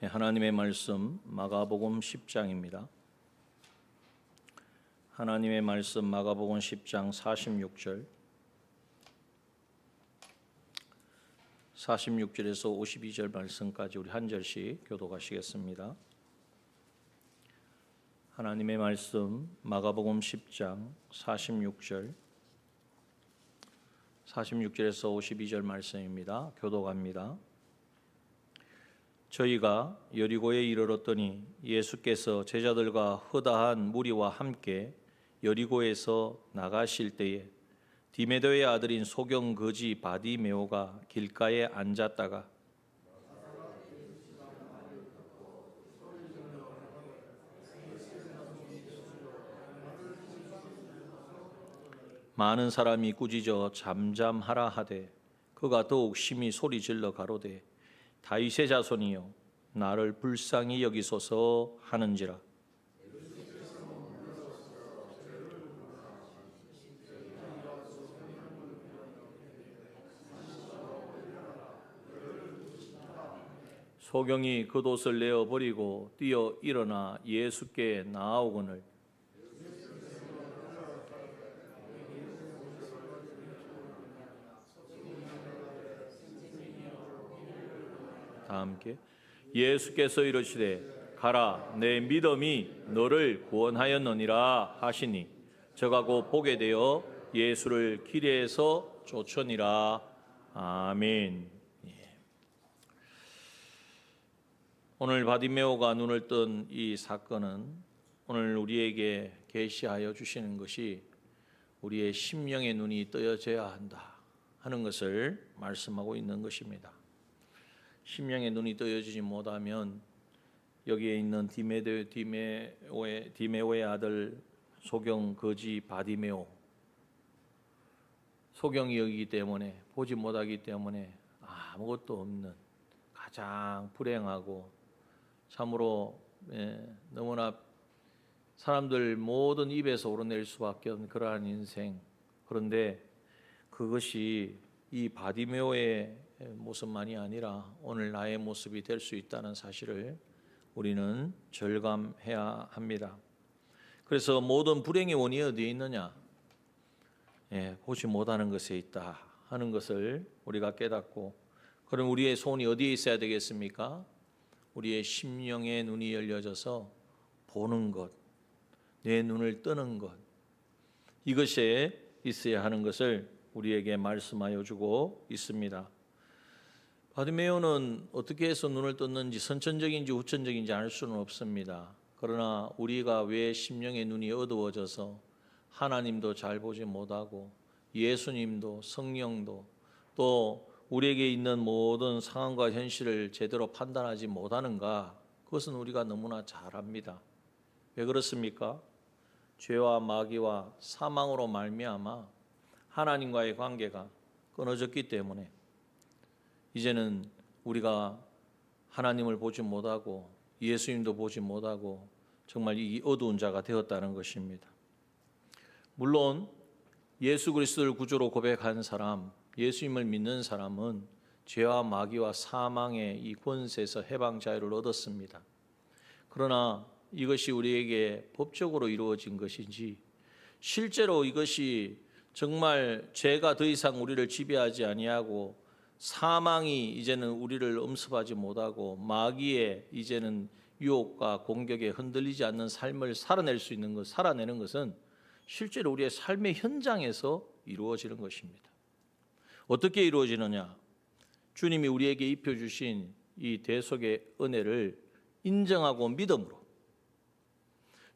하나님의 말씀 마가복음 10장입니다. 하나님의 말씀 마가복음 10장 46절 46절에서 52절 말씀까지 우리 한 절씩 교독하시겠습니다. 하나님의 말씀 마가복음 10장 46절에서 52절 말씀입니다. 교독합니다. 저희가 여리고에 이르렀더니 예수께서 제자들과 허다한 무리와 함께 여리고에서 나가실 때에 디메데의 아들인 소경 거지 바디메오가 길가에 앉았다가 많은 사람이 꾸짖어 잠잠하라 하되 그가 더욱 심히 소리질러 가로되 다윗의 자손이여 나를 불쌍히 여기소서 하는지라. 소경이 겉옷을 내어 버리고 뛰어 일어나 예수께 나아오거늘 다 함께 예수께서 이르시되 가라 내 믿음이 너를 구원하였느니라 하시니 저가 곧 보게 되어 예수를 길에서 쫓으니라. 아멘. 오늘 바디메오가 눈을 뜬 이 사건은 오늘 우리에게 계시하여 주시는 것이 우리의 심령의 눈이 뜨여져야 한다 하는 것을 말씀하고 있는 것입니다. 심령의 눈이 뜨여지지 못하면 여기에 있는 디메오의 아들 소경 거지 바디메오, 소경이었기 때문에 보지 못하기 때문에 아무것도 없는 가장 불행하고 참으로 너무나 사람들 모든 입에서 오르낼 수밖에 없는 그러한 인생. 그런데 그것이 이 바디메오의 모습만이 아니라 오늘 나의 모습이 될 수 있다는 사실을 우리는 절감해야 합니다. 그래서 모든 불행의 원인이 어디에 있느냐? 보지 못하는 것에 있다 하는 것을 우리가 깨닫고, 그럼 우리의 손이 어디에 있어야 되겠습니까? 우리의 심령의 눈이 열려져서 보는 것, 내 눈을 뜨는 것, 이것에 있어야 하는 것을 우리에게 말씀하여 주고 있습니다. 바디메오는 어떻게 해서 눈을 떴는지 선천적인지 후천적인지 알 수는 없습니다. 그러나 우리가 왜 심령의 눈이 어두워져서 하나님도 잘 보지 못하고 예수님도 성령도 또 우리에게 있는 모든 상황과 현실을 제대로 판단하지 못하는가? 그것은 우리가 너무나 잘 압니다. 왜 그렇습니까? 죄와 마귀와 사망으로 말미암아 하나님과의 관계가 끊어졌기 때문에 이제는 우리가 하나님을 보지 못하고 예수님도 보지 못하고 정말 이 어두운 자가 되었다는 것입니다. 물론 예수 그리스도를 구주로 고백한 사람, 예수님을 믿는 사람은 죄와 마귀와 사망의 이 권세에서 해방 자유를 얻었습니다. 그러나 이것이 우리에게 법적으로 이루어진 것인지 실제로 이것이 정말 죄가 더 이상 우리를 지배하지 아니하고 사망이 이제는 우리를 엄습하지 못하고 마귀의 이제는 유혹과 공격에 흔들리지 않는 삶을 살아낼 수 있는 것, 살아내는 것은 실제로 우리의 삶의 현장에서 이루어지는 것입니다. 어떻게 이루어지느냐? 주님이 우리에게 입혀주신 이 대속의 은혜를 인정하고 믿음으로,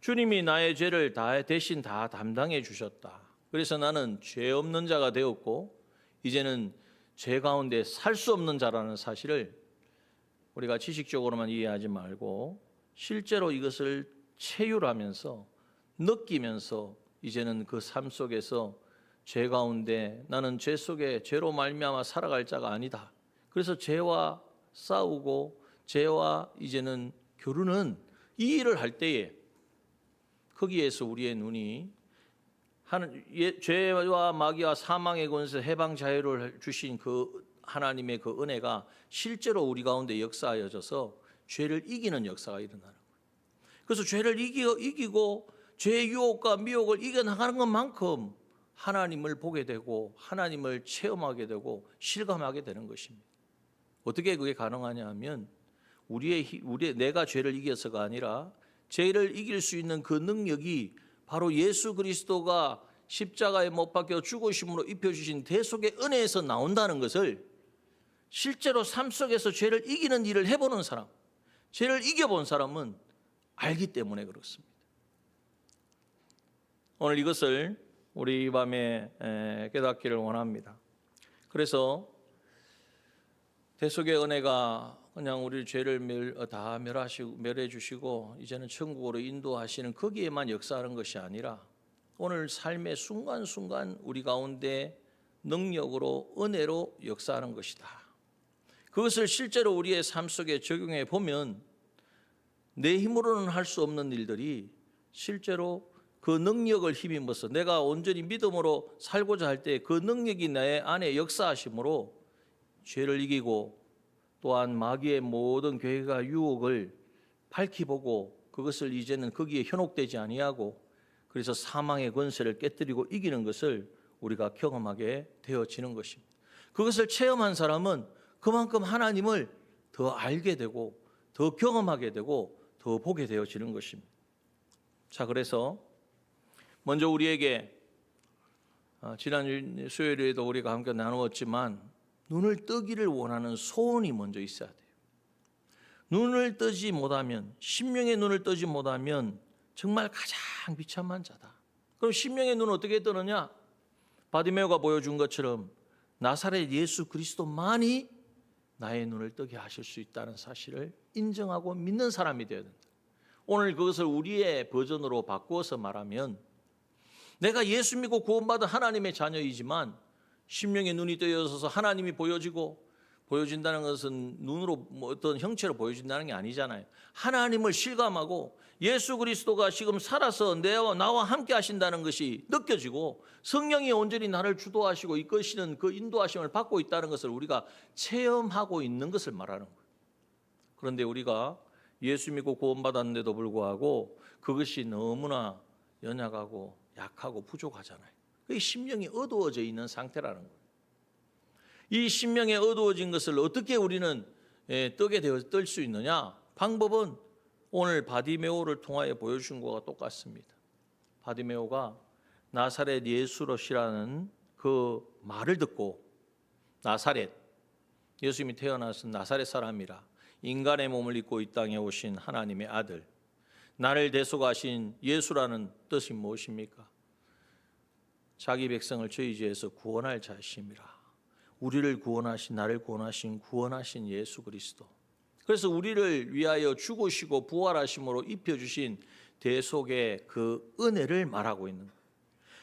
주님이 나의 죄를 대신 다 담당해 주셨다. 그래서 나는 죄 없는 자가 되었고 이제는 죄 가운데 살 수 없는 자라는 사실을 우리가 지식적으로만 이해하지 말고 실제로 이것을 체휼하면서 느끼면서 이제는 그 삶 속에서 죄 가운데 나는 죄 속에 죄로 말미암아 살아갈 자가 아니다. 그래서 죄와 싸우고 죄와 이제는 겨루는 이 일을 할 때에 거기에서 우리의 눈이 죄와 마귀와 사망의 권세 해방 자유를 주신 그 하나님의 그 은혜가 실제로 우리 가운데 역사하여져서 죄를 이기는 역사가 일어나는 거예요. 그래서 죄를 이기고 죄의 유혹과 미혹을 이겨나가는 것만큼 하나님을 보게 되고 하나님을 체험하게 되고 실감하게 되는 것입니다. 어떻게 그게 가능하냐 하면 내가 죄를 이겨서가 아니라 죄를 이길 수 있는 그 능력이 바로 예수 그리스도가 십자가에 못 박혀 죽으심으로 입혀주신 대속의 은혜에서 나온다는 것을 실제로 삶 속에서 죄를 이기는 일을 해보는 사람, 죄를 이겨본 사람은 알기 때문에 그렇습니다. 오늘 이것을 우리 이 밤에 깨닫기를 원합니다. 그래서 대속의 은혜가 그냥 우리 죄를 다 멸해 주시고 이제는 천국으로 인도하시는 거기에만 역사하는 것이 아니라 오늘 삶의 순간순간 우리 가운데 능력으로 은혜로 역사하는 것이다. 그것을 실제로 우리의 삶 속에 적용해 보면 내 힘으로는 할 수 없는 일들이 실제로 그 능력을 힘입어서 내가 온전히 믿음으로 살고자 할 때 그 능력이 내 안에 역사하심으로 죄를 이기고 또한 마귀의 모든 계획과 유혹을 밝히보고 그것을 이제는 거기에 현혹되지 아니하고 그래서 사망의 권세를 깨뜨리고 이기는 것을 우리가 경험하게 되어지는 것입니다. 그것을 체험한 사람은 그만큼 하나님을 더 알게 되고 더 경험하게 되고 더 보게 되어지는 것입니다. 자, 그래서 먼저 우리에게 지난 수요일에도 우리가 함께 나누었지만 눈을 뜨기를 원하는 소원이 먼저 있어야 돼요. 눈을 뜨지 못하면, 심령의 눈을 뜨지 못하면 정말 가장 비참한 자다. 그럼 심령의 눈은 어떻게 뜨느냐? 바디메오가 보여준 것처럼 나사렛 예수 그리스도만이 나의 눈을 뜨게 하실 수 있다는 사실을 인정하고 믿는 사람이 되어야 된다. 오늘 그것을 우리의 버전으로 바꾸어서 말하면 내가 예수 믿고 구원받은 하나님의 자녀이지만 심령의 눈이 뜨여져서 하나님이 보여진다는 것은 눈으로 어떤 형체로 보여진다는 게 아니잖아요. 하나님을 실감하고 예수 그리스도가 지금 살아서 나와 함께 하신다는 것이 느껴지고 성령이 온전히 나를 주도하시고 이끄시는 그 인도하심을 받고 있다는 것을 우리가 체험하고 있는 것을 말하는 거예요. 그런데 우리가 예수 믿고 구원받았는데도 불구하고 그것이 너무나 연약하고 약하고 부족하잖아요. 그 심령이 어두워져 있는 상태라는 거예요. 이 심령에 어두워진 것을 어떻게 우리는 뜰 수 있느냐? 방법은 오늘 바디메오를 통하여 보여준 것과 똑같습니다. 바디메오가 나사렛 예수로시라는 그 말을 듣고 나사렛, 예수님이 태어나서 나사렛 사람이라 인간의 몸을 입고 이 땅에 오신 하나님의 아들, 나를 대속하신 예수라는 뜻이 무엇입니까? 자기 백성을 저희 죄에서 구원할 자심이라. 우리를 구원하신, 나를 구원하신 예수 그리스도. 그래서 우리를 위하여 죽으시고 부활하심으로 입혀주신 대속의 그 은혜를 말하고 있는 거예요.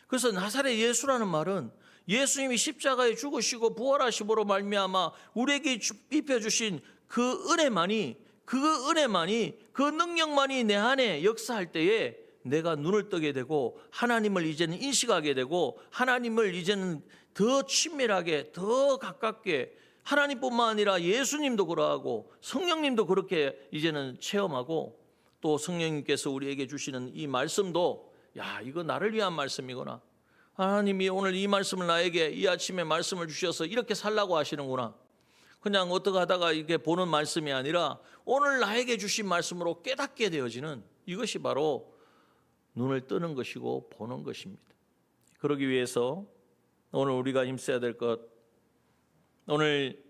그래서 나사렛 예수라는 말은 예수님이 십자가에 죽으시고 부활하심으로 말미암아 우리에게 입혀주신 그 은혜만이, 그 능력만이 내 안에 역사할 때에 내가 눈을 뜨게 되고 하나님을 이제는 인식하게 되고 하나님을 이제는 더 친밀하게, 더 가깝게, 하나님뿐만 아니라 예수님도 그러하고 성령님도 그렇게 이제는 체험하고, 또 성령님께서 우리에게 주시는 이 말씀도 야, 이거 나를 위한 말씀이구나, 하나님이 오늘 이 말씀을 나에게 이 아침에 말씀을 주셔서 이렇게 살라고 하시는구나, 그냥 어떻게 하다가 이렇게 보는 말씀이 아니라 오늘 나에게 주신 말씀으로 깨닫게 되어지는, 이것이 바로 눈을 뜨는 것이고 보는 것입니다. 그러기 위해서 오늘 우리가 힘써야 될 것, 오늘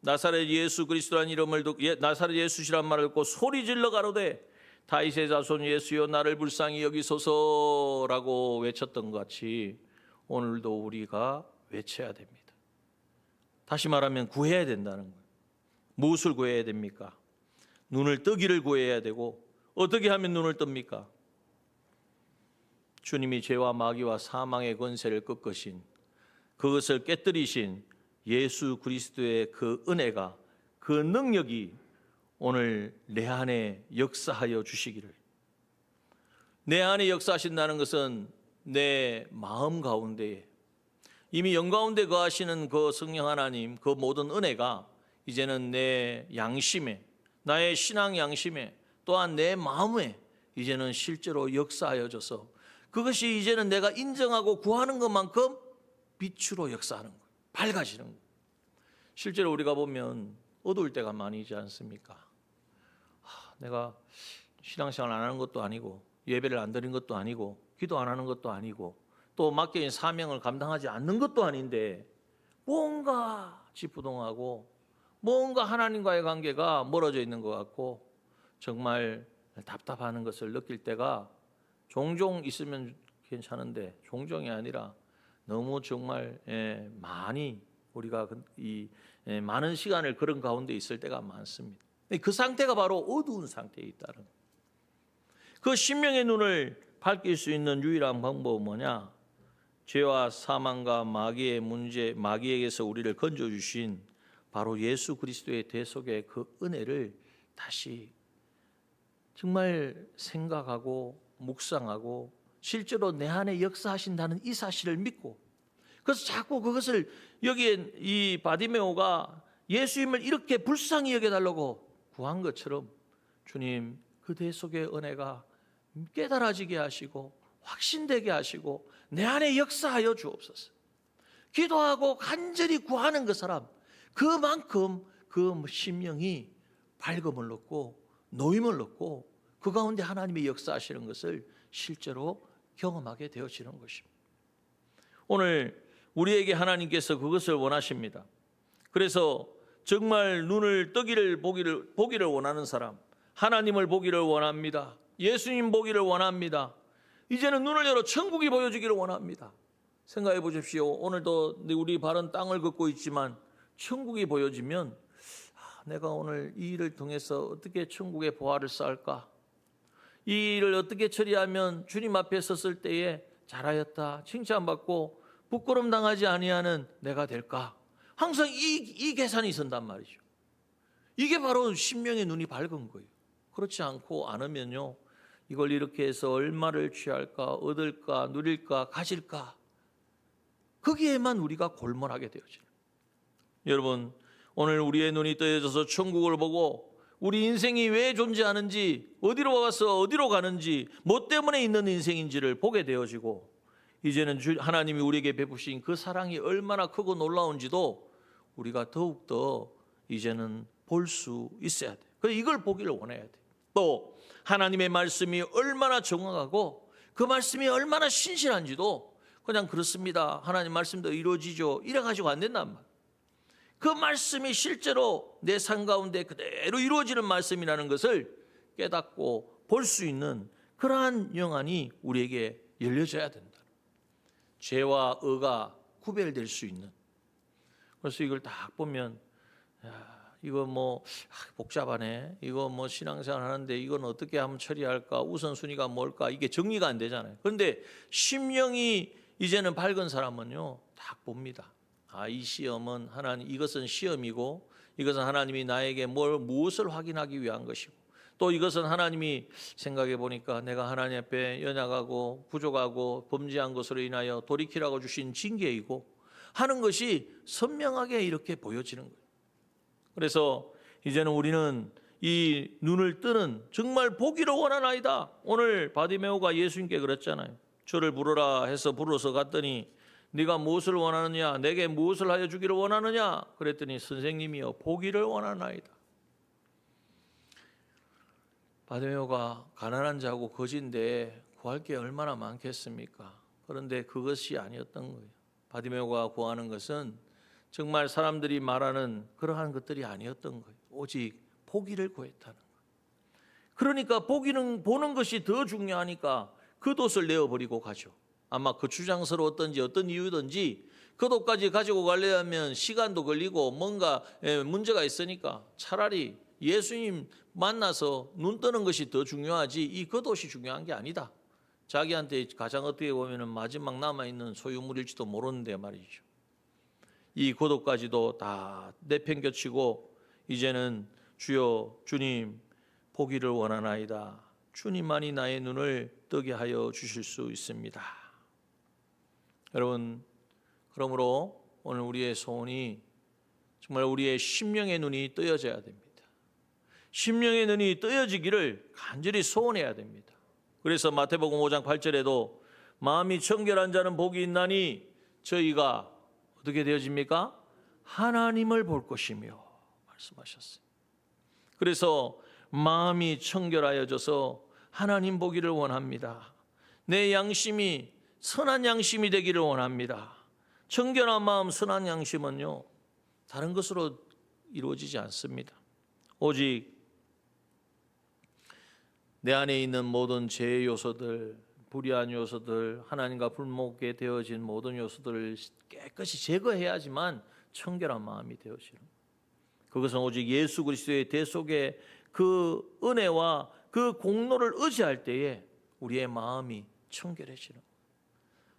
나사렛 예수 그리스도라는 이름을 듣고 나사렛 예수시란 말을 듣고 소리 질러 가로되 다윗의 자손 예수여 나를 불쌍히 여기소서라고 외쳤던 것 같이 오늘도 우리가 외쳐야 됩니다. 다시 말하면 구해야 된다는 거예요. 무엇을 구해야 됩니까? 눈을 뜨기를 구해야 되고, 어떻게 하면 눈을 뜹니까? 주님이 죄와 마귀와 사망의 권세를 꺾으신, 그것을 깨뜨리신 예수 그리스도의 그 은혜가, 그 능력이 오늘 내 안에 역사하여 주시기를. 내 안에 역사하신다는 것은 내 마음 가운데에 이미 영가운데 거하시는 그 성령 하나님, 그 모든 은혜가 이제는 내 양심에, 나의 신앙 양심에 또한 내 마음에 이제는 실제로 역사하여져서 그것이 이제는 내가 인정하고 구하는 것만큼 빛으로 역사하는 거예요. 밝아지는 거예요. 실제로 우리가 보면 어두울 때가 많이 있지 않습니까? 내가 신앙생활 안 하는 것도 아니고 예배를 안 드린 것도 아니고 기도 안 하는 것도 아니고 또 맡겨진 사명을 감당하지 않는 것도 아닌데 뭔가 지부동하고 뭔가 하나님과의 관계가 멀어져 있는 것 같고 정말 답답하는 것을 느낄 때가 종종 있으면 괜찮은데 종종이 아니라 너무 정말 많이 우리가 많은 시간을 그런 가운데 있을 때가 많습니다. 그 상태가 바로 어두운 상태에 있다는 거예요. 그 심령의 눈을 밝힐 수 있는 유일한 방법은 뭐냐? 죄와 사망과 마귀의 문제, 마귀에게서 우리를 건져주신 바로 예수 그리스도의 대속의 그 은혜를 다시 정말 생각하고 묵상하고 실제로 내 안에 역사하신다는 이 사실을 믿고 그래서 자꾸 그것을 여기에 이 바디메오가 예수님을 이렇게 불쌍히 여겨달라고 구한 것처럼 주님 그 대속의 은혜가 깨달아지게 하시고 확신되게 하시고 내 안에 역사하여 주옵소서. 기도하고 간절히 구하는 그 사람 그만큼 그 심령이 밝음을 얻고 노임을 얻고 그 가운데 하나님의 역사하시는 것을 실제로 경험하게 되어지는 것입니다. 오늘 우리에게 하나님께서 그것을 원하십니다. 그래서 정말 눈을 뜨기를 보기를 원하는 사람, 하나님을 보기를 원합니다. 예수님 보기를 원합니다. 이제는 눈을 열어 천국이 보여주기를 원합니다. 생각해 보십시오. 오늘도 우리 발은 땅을 걷고 있지만 천국이 보여지면 내가 오늘 이 일을 통해서 어떻게 천국의 보화를 쌓을까? 이 일을 어떻게 처리하면 주님 앞에 섰을 때에 잘하였다, 칭찬받고 부끄럼 당하지 아니하는 내가 될까? 항상 이 계산이 선단 말이죠. 이게 바로 심령의 눈이 밝은 거예요. 그렇지 않으면요, 이걸 이렇게 해서 얼마를 취할까, 얻을까, 누릴까, 가질까, 거기에만 우리가 골몰하게 되어져요. 여러분, 오늘 우리의 눈이 떠져서 천국을 보고 우리 인생이 왜 존재하는지, 어디로 와서 어디로 가는지, 뭐 때문에 있는 인생인지를 보게 되어지고 이제는 하나님이 우리에게 베푸신 그 사랑이 얼마나 크고 놀라운지도 우리가 더욱더 이제는 볼 수 있어야 돼요. 그래서 이걸 보기를 원해야 돼요. 또 하나님의 말씀이 얼마나 정확하고 그 말씀이 얼마나 신실한지도 그냥 그렇습니다, 하나님 말씀도 이루어지죠, 이래가지고 안 된단 말이에요. 그 말씀이 실제로 내 삶 가운데 그대로 이루어지는 말씀이라는 것을 깨닫고 볼 수 있는 그러한 영안이 우리에게 열려져야 된다. 죄와 의가 구별될 수 있는. 그래서 이걸 딱 보면 이거 뭐 복잡하네, 이거 뭐 신앙생활 하는데 이건 어떻게 하면 처리할까, 우선순위가 뭘까, 이게 정리가 안 되잖아요. 그런데 심령이 이제는 밝은 사람은요 딱 봅니다. 이 시험은 하나님, 이것은 시험이고 이것은 하나님이 나에게 무엇을 확인하기 위한 것이고 또 이것은 하나님이 생각해 보니까 내가 하나님 앞에 연약하고 부족하고 범죄한 것으로 인하여 돌이키라고 주신 징계이고 하는 것이 선명하게 이렇게 보여지는 거예요. 그래서 이제는 우리는 이 눈을 뜨는, 정말 보기를 원하나이다. 오늘 바디메오가 예수님께 그랬잖아요. 저를 부르라 해서 불러서 갔더니 네가 무엇을 원하느냐, 내게 무엇을 하여 주기를 원하느냐 그랬더니 선생님이여 보기를 원하나이다. 바디메오가 가난한 자고 거지인데 구할 게 얼마나 많겠습니까? 그런데 그것이 아니었던 거예요. 바디메오가 구하는 것은 정말 사람들이 말하는 그러한 것들이 아니었던 거예요. 오직 보기를 구했다는 거예요. 그러니까 보는 것이 더 중요하니까 그 돛을 내어버리고 가죠. 아마 거추장스러웠던지 어떤 이유든지 그 돛까지 가지고 가려면 시간도 걸리고 뭔가 문제가 있으니까 차라리 예수님 만나서 눈 뜨는 것이 더 중요하지 이 겉옷이 중요한 게 아니다. 자기한테 가장 어떻게 보면 마지막 남아있는 소유물일지도 모르는데 말이죠. 이 겉옷까지도 다 내팽겨치고 이제는 주여 주님 보기를 원하나이다. 주님만이 나의 눈을 뜨게 하여 주실 수 있습니다. 여러분, 그러므로 오늘 우리의 소원이 정말 우리의 심령의 눈이 뜨여져야 됩니다. 심령의 눈이 뜨여지기를 간절히 소원해야 됩니다. 그래서 마태복음 5장 8절에도 마음이 청결한 자는 복이 있나니 저희가 어떻게 되어집니까? 하나님을 볼 것이며 말씀하셨어요. 그래서 마음이 청결하여져서 하나님 보기를 원합니다. 내 양심이 선한 양심이 되기를 원합니다. 청결한 마음, 선한 양심은요, 다른 것으로 이루어지지 않습니다. 오직 내 안에 있는 모든 죄의 요소들, 불의한 요소들, 하나님과 불목에 되어진 모든 요소들을 깨끗이 제거해야지만 청결한 마음이 되어지는, 그것은 오직 예수 그리스도의 대속의 그 은혜와 그 공로를 의지할 때에 우리의 마음이 청결해지는.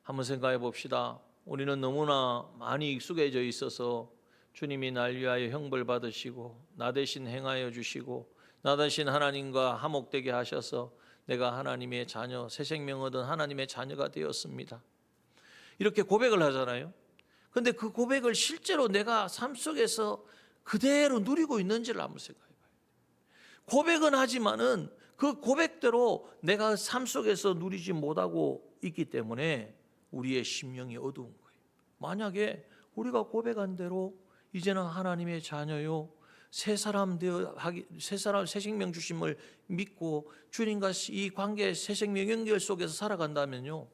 한번 생각해 봅시다. 우리는 너무나 많이 익숙해져 있어서 주님이 날 위하여 형벌 받으시고 나 대신 행하여 주시고 나 대신 하나님과 화목되게 하셔서 내가 하나님의 자녀, 새 생명 얻은 하나님의 자녀가 되었습니다. 이렇게 고백을 하잖아요. 그런데 그 고백을 실제로 내가 삶 속에서 그대로 누리고 있는지를 한번 생각해 봐요. 고백은 하지만은 그 고백대로 내가 삶 속에서 누리지 못하고 있기 때문에 우리의 심령이 어두운 거예요. 만약에 우리가 고백한 대로 이제는 하나님의 자녀요, 새 사람 새 생명 주심을 믿고 주님과 이 관계 새 생명 연결 속에서 살아간다면요,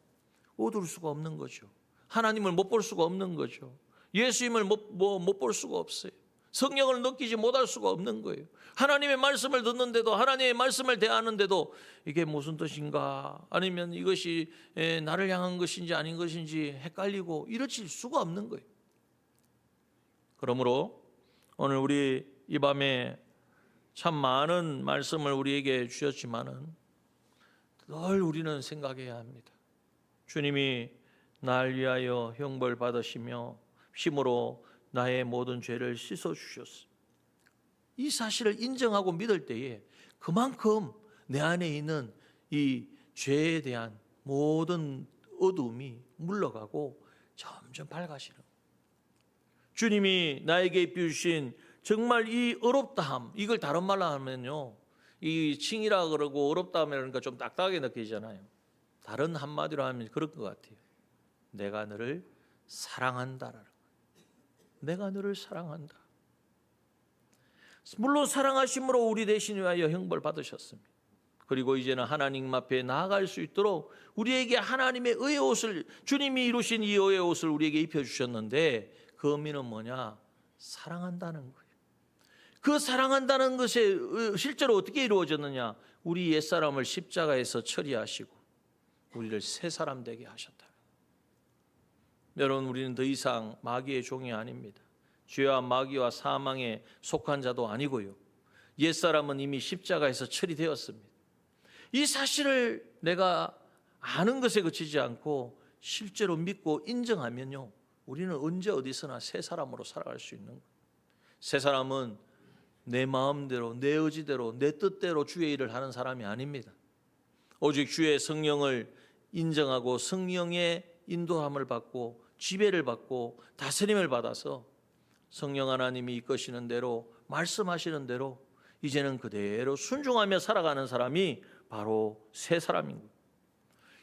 어두울 수가 없는 거죠. 하나님을 못 볼 수가 없는 거죠. 예수님을 못 볼 수가 없어요. 성령을 느끼지 못할 수가 없는 거예요. 하나님의 말씀을 듣는데도, 하나님의 말씀을 대하는데도 이게 무슨 뜻인가, 아니면 이것이 나를 향한 것인지 아닌 것인지 헷갈리고 이러칠 수가 없는 거예요. 그러므로 오늘 우리 이 밤에 참 많은 말씀을 우리에게 주셨지만은 늘 우리는 생각해야 합니다. 주님이 날 위하여 형벌 받으시며 힘으로 나의 모든 죄를 씻어 주셨습니다. 이 사실을 인정하고 믿을 때에 그만큼 내 안에 있는 이 죄에 대한 모든 어두움이 물러가고 점점 밝아지는, 주님이 나에게 입혀주신 정말 이 어렵다함, 이걸 다른 말로 하면요, 이 칭이라 그러고 어렵다 하면 그러니까 좀 딱딱하게 느끼잖아요. 다른 한마디로 하면 그럴 것 같아요. 내가 너를 사랑한다라는 거예요. 내가 너를 사랑한다. 물론 사랑하심으로 우리 대신 위하여 형벌 받으셨습니다. 그리고 이제는 하나님 앞에 나아갈 수 있도록 우리에게 하나님의 의의 옷을, 주님이 이루신 이 의의 옷을 우리에게 입혀주셨는데 그 의미는 뭐냐? 사랑한다는 거예요. 그 사랑한다는 것이 실제로 어떻게 이루어졌느냐? 우리 옛사람을 십자가에서 처리하시고 우리를 새 사람 되게 하셨다. 여러분, 우리는 더 이상 마귀의 종이 아닙니다. 죄와 마귀와 사망에 속한 자도 아니고요, 옛사람은 이미 십자가에서 처리되었습니다. 이 사실을 내가 아는 것에 그치지 않고 실제로 믿고 인정하면요, 우리는 언제 어디서나 새 사람으로 살아갈 수 있는 거예요. 새 사람은 내 마음대로, 내 의지대로, 내 뜻대로 주의 일을 하는 사람이 아닙니다. 오직 주의 성령을 인정하고 성령의 인도함을 받고 지배를 받고 다스림을 받아서 성령 하나님이 이끄시는 대로, 말씀하시는 대로 이제는 그대로 순종하며 살아가는 사람이 바로 새 사람인 거예요.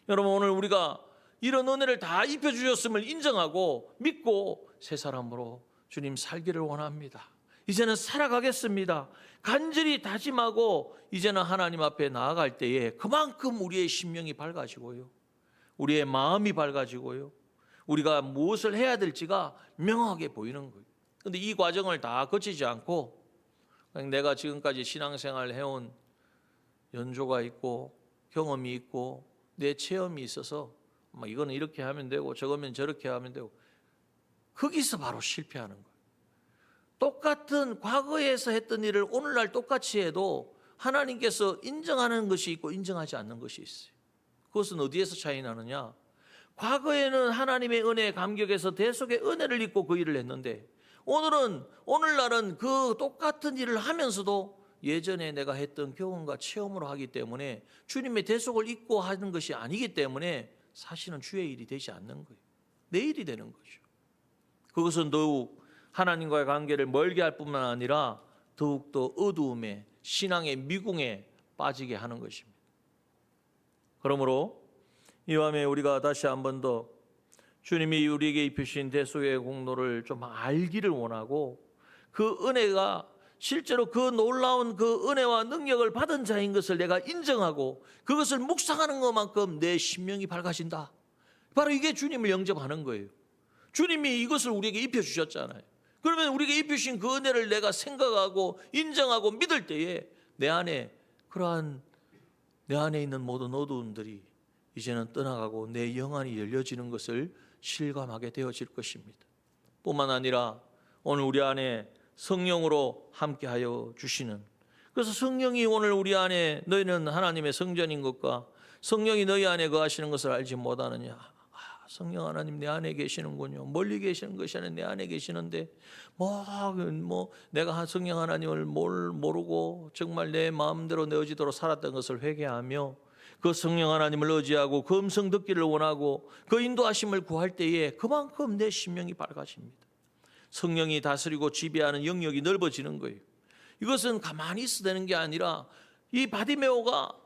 여러분, 오늘 우리가 이런 은혜를 다 입혀주셨음을 인정하고 믿고 새 사람으로 주님 살기를 원합니다. 이제는 살아가겠습니다. 간절히 다짐하고 이제는 하나님 앞에 나아갈 때에 그만큼 우리의 심령이 밝아지고요, 우리의 마음이 밝아지고요, 우리가 무엇을 해야 될지가 명확하게 보이는 거예요. 그런데 이 과정을 다 거치지 않고 그냥 내가 지금까지 신앙생활을 해온 연조가 있고 경험이 있고 내 체험이 있어서 이거는 이렇게 하면 되고 저거면 저렇게 하면 되고, 거기서 바로 실패하는 거예요. 똑같은 과거에서 했던 일을 오늘날 똑같이 해도 하나님께서 인정하는 것이 있고 인정하지 않는 것이 있어요. 그것은 어디에서 차이 나느냐? 과거에는 하나님의 은혜에 감격해서 대속의 은혜를 입고 그 일을 했는데 오늘날은 그 똑같은 일을 하면서도 예전에 내가 했던 경험과 체험으로 하기 때문에 주님의 대속을 입고 하는 것이 아니기 때문에 사실은 주의 일이 되지 않는 거예요. 내 일이 되는 거죠. 그것은 더욱 하나님과의 관계를 멀게 할 뿐만 아니라 더욱더 어두움에 신앙의 미궁에 빠지게 하는 것입니다. 그러므로 이 밤에 우리가 다시 한 번 더 주님이 우리에게 입히신 대속의 공로를 좀 알기를 원하고, 그 은혜가 실제로 그 놀라운 그 은혜와 능력을 받은 자인 것을 내가 인정하고 그것을 묵상하는 것만큼 내 심령이 밝아진다. 바로 이게 주님을 영접하는 거예요. 주님이 이것을 우리에게 입혀주셨잖아요. 그러면 우리에게 입히신 그 은혜를 내가 생각하고 인정하고 믿을 때에 내 안에 있는 모든 어두움들이 이제는 떠나가고 내 영안이 열려지는 것을 실감하게 되어질 것입니다. 뿐만 아니라 오늘 우리 안에 성령으로 함께하여 주시는, 그래서 성령이 오늘 우리 안에, 너희는 하나님의 성전인 것과 성령이 너희 안에 거하시는 것을 알지 못하느냐. 성령 하나님 내 안에 계시는군요. 멀리 계시는 것이 아니라 내 안에 계시는데 내가 성령 하나님을 모르고 정말 내 마음대로 내 의지대로 살았던 것을 회개하며 그 성령 하나님을 의지하고 그 음성 듣기를 원하고 그 인도하심을 구할 때에 그만큼 내 심령이 밝아집니다. 성령이 다스리고 지배하는 영역이 넓어지는 거예요. 이것은 가만히 있어야 되는 게 아니라 이 바디메오가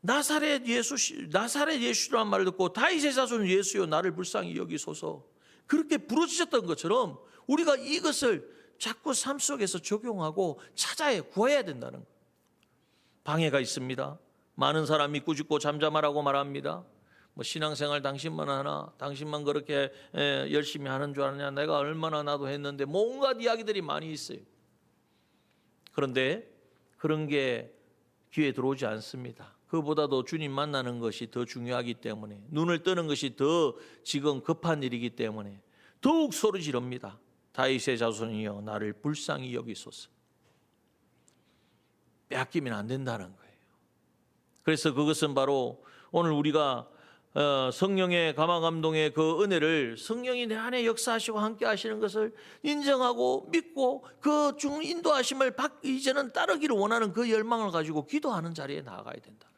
나사렛 예수라는 말을 듣고 다윗의 자손 예수여 나를 불쌍히 여기소서 그렇게 부르짖었던 것처럼 우리가 이것을 자꾸 삶 속에서 적용하고 찾아야 구해야 된다는 거예요. 방해가 있습니다. 많은 사람이 꾸짖고 잠잠하라고 말합니다. 신앙생활 당신만 하나, 당신만 그렇게 열심히 하는 줄 아느냐, 내가 얼마나 나도 했는데, 온갖 이야기들이 많이 있어요. 그런데 그런 게 귀에 들어오지 않습니다. 그보다도 주님 만나는 것이 더 중요하기 때문에, 눈을 뜨는 것이 더 지금 급한 일이기 때문에 더욱 소리 지릅니다. 다윗의 자손이여 나를 불쌍히 여기소서. 빼앗기면 안 된다는 거예요. 그래서 그것은 바로 오늘 우리가 성령의 감화감동의 그 은혜를, 성령이 내 안에 역사하시고 함께 하시는 것을 인정하고 믿고 그 인도하심을 이제는 따르기를 원하는 그 열망을 가지고 기도하는 자리에 나아가야 된다.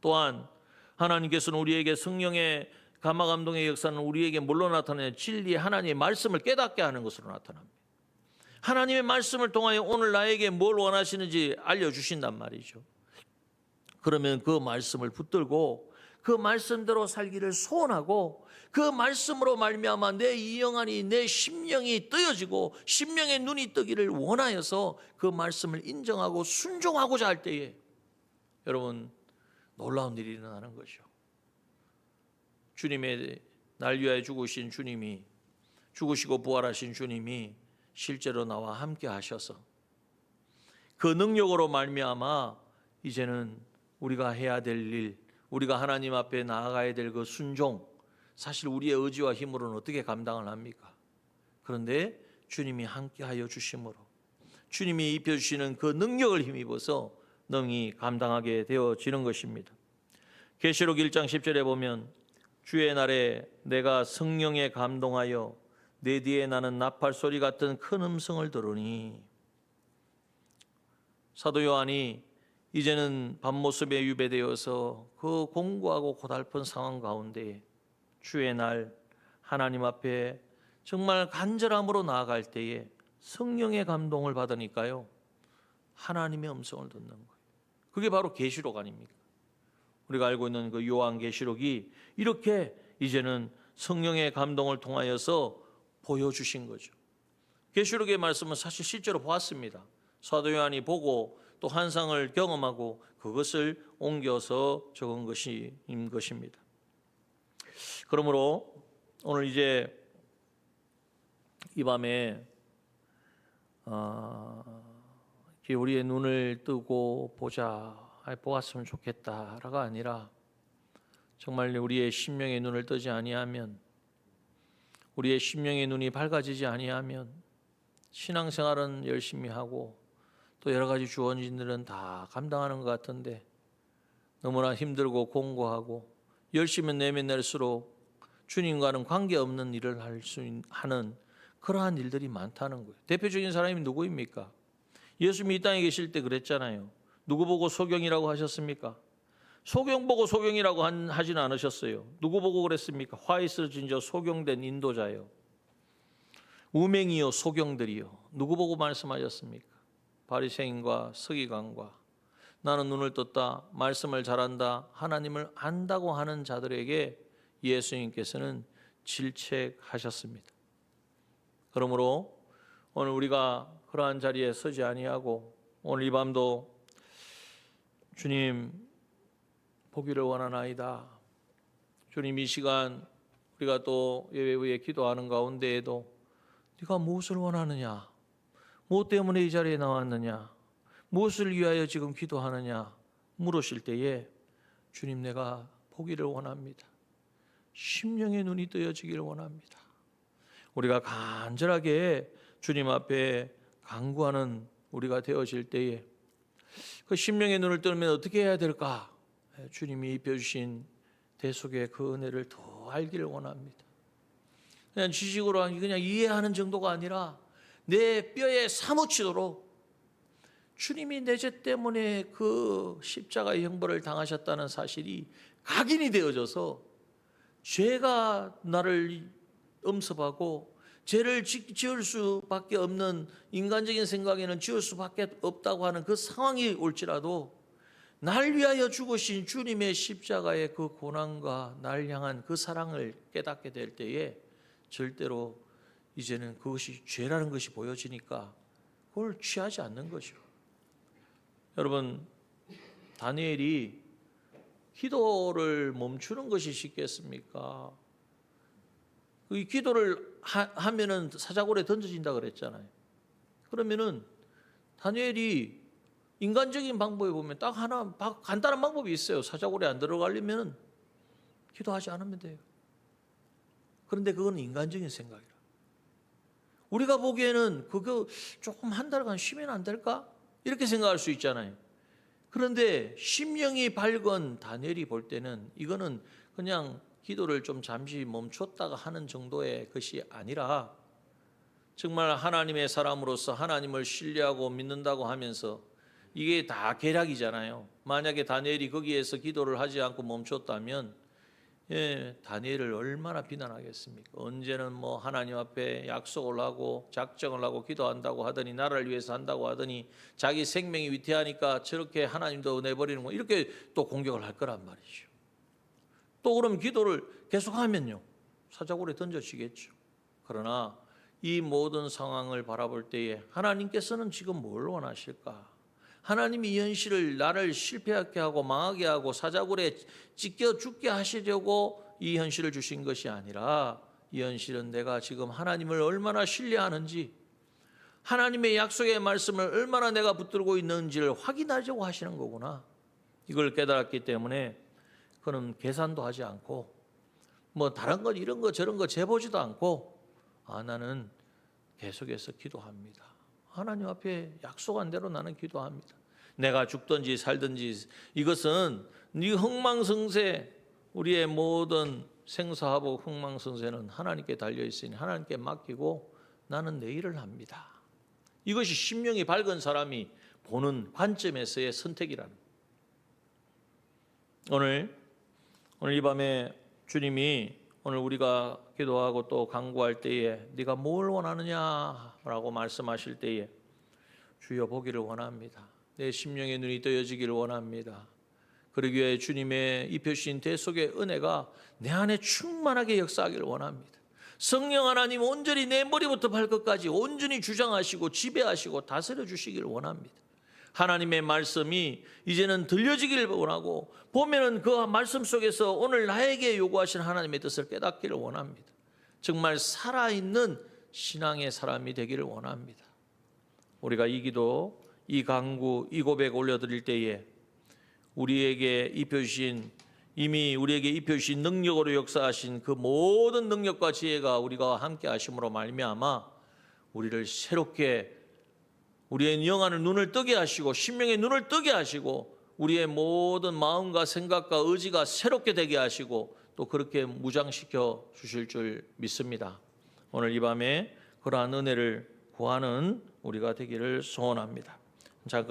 또한 하나님께서는 우리에게 성령의 감화감동의 역사는 우리에게 뭘로 나타나냐, 진리의 하나님의 말씀을 깨닫게 하는 것으로 나타납니다. 하나님의 말씀을 통하여 오늘 나에게 뭘 원하시는지 알려주신단 말이죠. 그러면 그 말씀을 붙들고 그 말씀대로 살기를 소원하고 그 말씀으로 말미암아 내 영안이, 내 심령이 뜨여지고 심령의 눈이 뜨기를 원하여서 그 말씀을 인정하고 순종하고자 할 때에 여러분 놀라운 일이 일어나는 거죠. 주님의 날 위하여 죽으신 주님이, 죽으시고 부활하신 주님이 실제로 나와 함께 하셔서 그 능력으로 말미암아 이제는 우리가 해야 될 일, 우리가 하나님 앞에 나아가야 될 그 순종, 사실 우리의 의지와 힘으로는 어떻게 감당을 합니까? 그런데 주님이 함께하여 주심으로 주님이 입혀주시는 그 능력을 힘입어서 능히 감당하게 되어지는 것입니다. 계시록 1장 10절에 보면 주의 날에 내가 성령에 감동하여 내 뒤에 나는 나팔 소리 같은 큰 음성을 들으니, 사도 요한이 이제는 밤모습에 유배되어서 그 공고하고 고달픈 상황 가운데 주의 날 하나님 앞에 정말 간절함으로 나아갈 때에 성령의 감동을 받으니까요, 하나님의 음성을 듣는 거예요. 그게 바로 계시록 아닙니까? 우리가 알고 있는 그 요한계시록이 이렇게 이제는 성령의 감동을 통하여서 보여주신 거죠. 계시록의 말씀은 사실 실제로 보았습니다. 사도 요한이 보고 또 환상을 경험하고 그것을 옮겨서 적은 것인 것입니다. 그러므로 오늘 이제 이 밤에 우리의 눈을 뜨고 보았으면 좋겠다라가 아니라 정말 우리의 심령의 눈을 뜨지 아니하면, 우리의 심령의 눈이 밝아지지 아니하면 신앙생활은 열심히 하고 또 여러 가지 주어진들은 다 감당하는 것 같은데 너무나 힘들고 공고하고 열심히 내면 낼수록 주님과는 관계없는 일을 하는 그러한 일들이 많다는 거예요. 대표적인 사람이 누구입니까? 예수님이 이 땅에 계실 때 그랬잖아요. 누구 보고 소경이라고 하셨습니까? 소경 보고 소경이라고 하지는 않으셨어요. 누구 보고 그랬습니까? 화 있어진 저 소경된 인도자요, 우맹이요 소경들이요. 누구 보고 말씀하셨습니까? 바리새인과 서기관과 나는 눈을 떴다, 말씀을 잘한다, 하나님을 안다고 하는 자들에게 예수님께서는 질책하셨습니다. 그러므로 오늘 우리가 그러한 자리에 서지 아니하고 오늘 이 밤도 주님 보기를 원하나이다. 주님 이 시간 우리가 또 예배 후에 기도하는 가운데에도 네가 무엇을 원하느냐, 무엇 때문에 이 자리에 나왔느냐, 무엇을 위하여 지금 기도하느냐 물으실 때에 주님 내가 보기를 원합니다. 심령의 눈이 뜨여지기를 원합니다. 우리가 간절하게 주님 앞에 간구하는 우리가 되어질 때에 그 심령의 눈을 뜨면 어떻게 해야 될까? 주님이 입혀주신 대속의 그 은혜를 더 알기를 원합니다. 그냥 지식으로 그냥 이해하는 정도가 아니라 내 뼈에 사무치도록 주님이 내 죄 때문에 그 십자가의 형벌을 당하셨다는 사실이 각인이 되어져서 죄가 나를 엄습하고 죄를 지을 수밖에 없는 인간적인 생각에는 지을 수밖에 없다고 하는 그 상황이 올지라도 날 위하여 죽으신 주님의 십자가의 그 고난과 날 향한 그 사랑을 깨닫게 될 때에 절대로 이제는 그것이 죄라는 것이 보여지니까 그걸 취하지 않는 것이요. 여러분, 다니엘이 기도를 멈추는 것이 쉽겠습니까? 이 기도를 하면은 사자굴에 던져진다 그랬잖아요. 그러면은 다니엘이 인간적인 방법에 보면 딱 하나 간단한 방법이 있어요. 사자굴에 안 들어가려면 기도하지 않으면 돼요. 그런데 그건 인간적인 생각이라. 우리가 보기에는 그거 조금 한 달간 쉬면 안 될까? 이렇게 생각할 수 있잖아요. 그런데 심령이 밝은 다니엘이 볼 때는 이거는 그냥 기도를 좀 잠시 멈췄다가 하는 정도의 것이 아니라 정말 하나님의 사람으로서 하나님을 신뢰하고 믿는다고 하면서 이게 다 계략이잖아요. 만약에 다니엘이 거기에서 기도를 하지 않고 멈췄다면 다니엘을 얼마나 비난하겠습니까? 언제는 뭐 하나님 앞에 약속을 하고 작정을 하고 기도한다고 하더니 나라를 위해서 한다고 하더니 자기 생명이 위태하니까 저렇게 하나님도 내버리는 거 이렇게 또 공격을 할 거란 말이죠. 또 그럼 기도를 계속하면요 사자굴에 던져지겠죠. 그러나 이 모든 상황을 바라볼 때에 하나님께서는 지금 뭘 원하실까? 하나님이 이 현실을 나를 실패하게 하고 망하게 하고 사자굴에 찢겨 죽게 하시려고 이 현실을 주신 것이 아니라 이 현실은 내가 지금 하나님을 얼마나 신뢰하는지 하나님의 약속의 말씀을 얼마나 내가 붙들고 있는지를 확인하려고 하시는 거구나. 이걸 깨달았기 때문에 그는 계산도 하지 않고 뭐 다른 것 이런 거 저런 거 재보지도 않고 나는 계속해서 기도합니다. 하나님 앞에 약속한 대로 나는 기도합니다. 내가 죽든지 살든지 이것은 네 흥망성쇠 우리의 모든 생사하복 흥망성쇠는 하나님께 달려있으니 하나님께 맡기고 나는 내 일을 합니다. 이것이 심령이 밝은 사람이 보는 관점에서의 선택이라는 오늘 이 밤에 주님이 오늘 우리가 기도하고 또 간구할 때에 네가 뭘 원하느냐라고 말씀하실 때에 주여 보기를 원합니다. 내 심령의 눈이 떠여지기를 원합니다. 그러기 위해 주님의 입혀주신 대속의 은혜가 내 안에 충만하게 역사하기를 원합니다. 성령 하나님 온전히 내 머리부터 발끝까지 온전히 주장하시고 지배하시고 다스려 주시기를 원합니다. 하나님의 말씀이 이제는 들려지기를 원하고 보면은 그 말씀 속에서 오늘 나에게 요구하신 하나님의 뜻을 깨닫기를 원합니다. 정말 살아있는 신앙의 사람이 되기를 원합니다. 우리가 이 기도, 이 간구, 이 고백 올려드릴 때에 우리에게 입혀주신 이미 우리에게 입혀주신 능력으로 역사하신 그 모든 능력과 지혜가 우리가 함께 하심으로 말미암아 우리를 새롭게 우리의 영안을 눈을 뜨게 하시고 심령의 눈을 뜨게 하시고 우리의 모든 마음과 생각과 의지가 새롭게 되게 하시고 또 그렇게 무장시켜 주실 줄 믿습니다. 오늘 이 밤에 그러한 은혜를 구하는 우리가 되기를 소원합니다. 잠깐